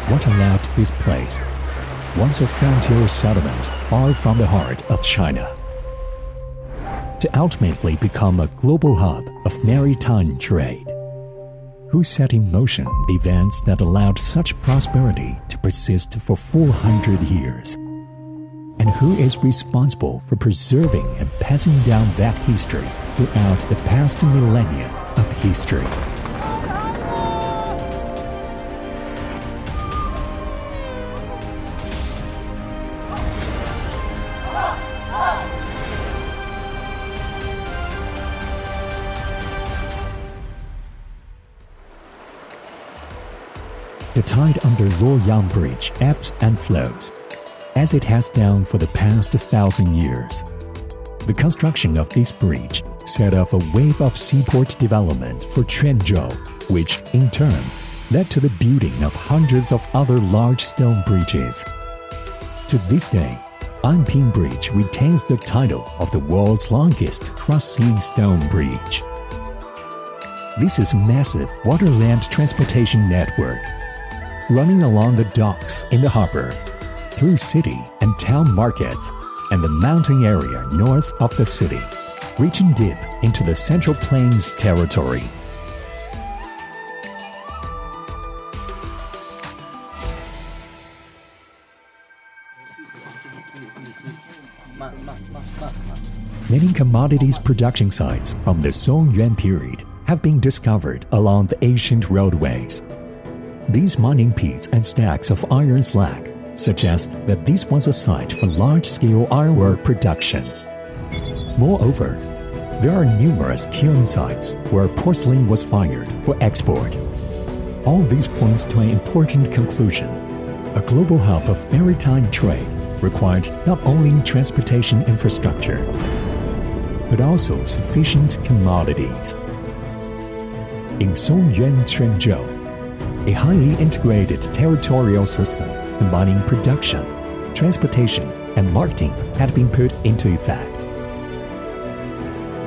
what allowed this place, once a frontier settlement far from the heart of China, to ultimately become a global hub of maritime trade, who set in motion the events that allowed such prosperity to persist for 400 years, and who is responsible for preserving and passing down that history throughout the past millennia of history. The tide under Luoyang Bridge ebbs and flows, as it has done for the past 1,000 years. The construction of this bridge set off a wave of seaport development for Quanzhou, which, in turn, led to the building of hundreds of other large stone bridges. To this day, Anping Bridge retains the title of the world's longest cross-sea stone bridge. This is a massive water-land transportation network, running along the docks in the harbor, through city and town markets, and the mountain area north of the city, reaching deep into the Central Plains territory. Many commodities production sites from the Songyuan period have been discovered along the ancient roadways. These mining pits and stacks of iron slag suggest that this was a site for large-scale ironwork production. Moreover, there are numerous kiln sites where porcelain was fired for export. All this points to an important conclusion. A global hub of maritime trade required not only transportation infrastructure, but also sufficient commodities. In Songyuan Quanzhou, a highly integrated territorial system combining production, transportation, and marketing had been put into effect.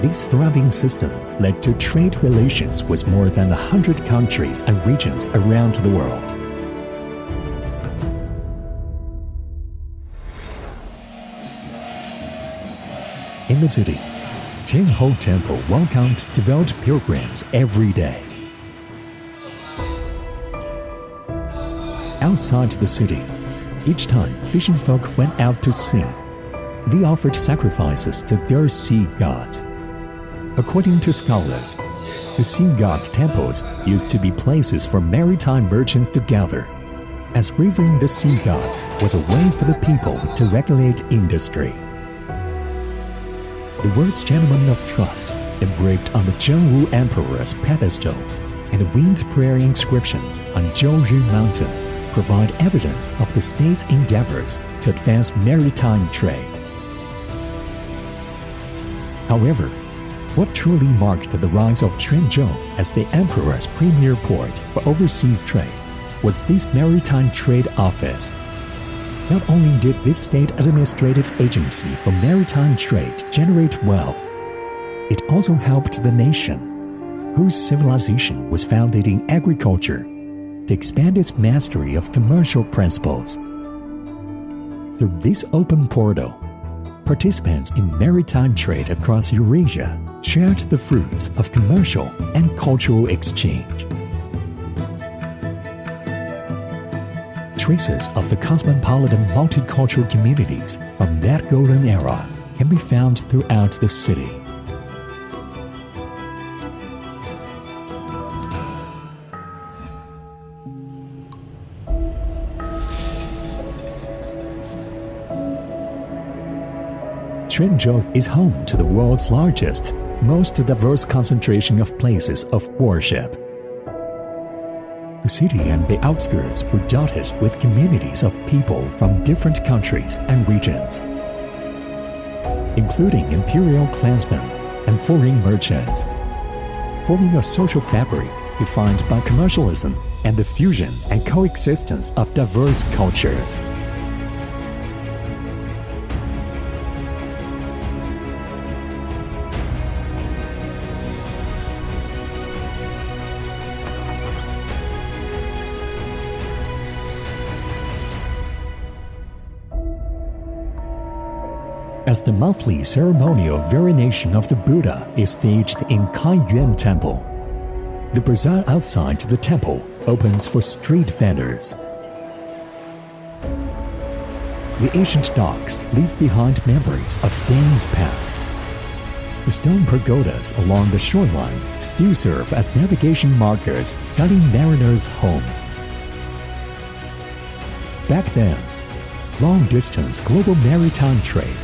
This thriving system led to trade relations with more than 100 countries and regions around the world. In the city, Tianhou Temple welcomed devout pilgrims every day. Outside the city, each time fishing folk went out to sea, they offered sacrifices to their sea gods. According to scholars, the sea god temples used to be places for maritime merchants to gather, as revering the sea gods was a way for the people to regulate industry. The words Gentleman of Trust, engraved on the Zhengwu Emperor's pedestal, and the wind prayer inscriptions on Zhouyu Mountain provide evidence of the state's endeavors to advance maritime trade. However, what truly marked the rise of Quanzhou as the emperor's premier port for overseas trade was this Maritime Trade Office. Not only did this state administrative agency for maritime trade generate wealth, it also helped the nation, whose civilization was founded in agriculture, to expand its mastery of commercial principles. Through this open portal, participants in maritime trade across Eurasia shared the fruits of commercial and cultural exchange. Traces of the cosmopolitan multicultural communities from that golden era can be found throughout the city. Quanzhou is home to the world's largest, most diverse concentration of places of worship. The city and the outskirts were dotted with communities of people from different countries and regions, including imperial clansmen and foreign merchants, forming a social fabric defined by commercialism and the fusion and coexistence of diverse cultures. as the monthly ceremonial veneration of the Buddha is staged in Kaiyuan Temple. The bazaar outside the temple opens for street vendors. The ancient docks leave behind memories of days past. The stone pagodas along the shoreline still serve as navigation markers guiding mariners home. Back then, long-distance global maritime trade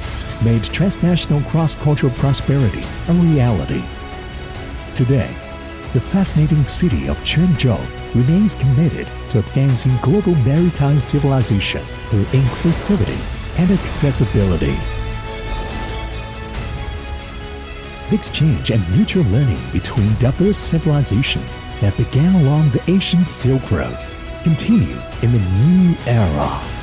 made transnational cross-cultural prosperity a reality. Today, the fascinating city of Quanzhou remains committed to advancing global maritime civilization through inclusivity and accessibility. The exchange and mutual learning between diverse civilizations that began along the ancient Silk Road continue in the new era.